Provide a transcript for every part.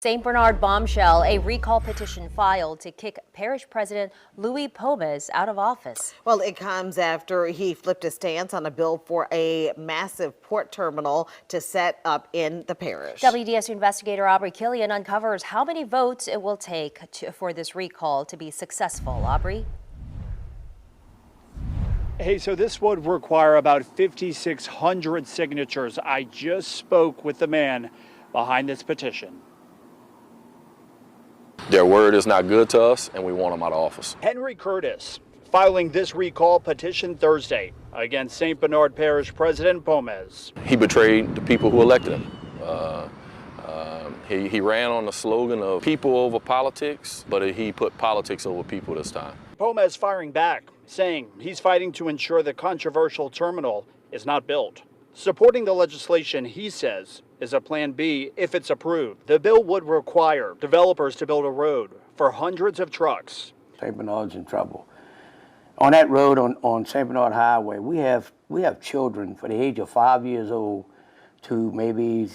St. Bernard bombshell, a recall petition filed to kick parish president Luis Pomez out of office. Well, it comes after he flipped his stance on a bill for a massive port terminal to set up in the parish. WDSU investigator Aubrey Killian uncovers how many votes it will take for this recall to be successful. Aubrey? Hey, so this would require about 5,600 signatures. I just spoke with the man behind this petition. Their word is not good to us, and we want them out of office. Henry Curtis filing this recall petition Thursday against St. Bernard Parish President Pomez. He betrayed the people who elected him. He ran on the slogan of people over politics, but he put politics over people this time. Pomez firing back, saying he's fighting to ensure the controversial terminal is not built. Supporting the legislation, he says, is a plan B if it's approved. The bill would require developers to build a road for hundreds of trucks. St. Bernard's in trouble. On that road on St. Bernard Highway, we have children for the age of 5 years old to maybe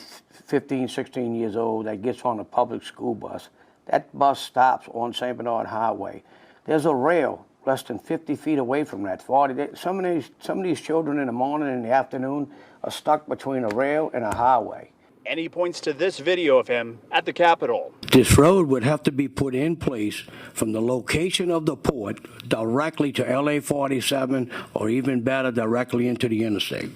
15, 16 years old that gets on a public school bus. That bus stops on St. Bernard Highway. There's a rail less than 50 feet away from that. Some of these children in the morning and the afternoon are stuck between a rail and a highway. And he points to this video of him at the Capitol. This road would have to be put in place from the location of the port directly to LA 47, or even better, directly into the interstate.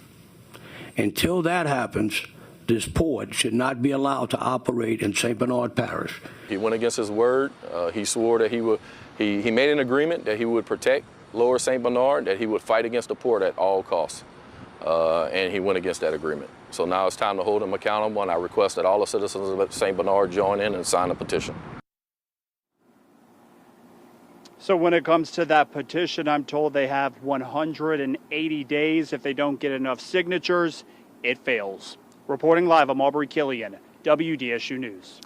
Until that happens, this port should not be allowed to operate in St. Bernard Parish. He went against his word. He swore that he made an agreement that he would protect Lower St. Bernard, that he would fight against the port at all costs. And he went against that agreement. So now it's time to hold him accountable, and I request that all the citizens of St. Bernard join in and sign the petition. So when it comes to that petition, I'm told they have 180 days. If they don't get enough signatures, it fails. Reporting live, I'm Aubrey Killian, WDSU News.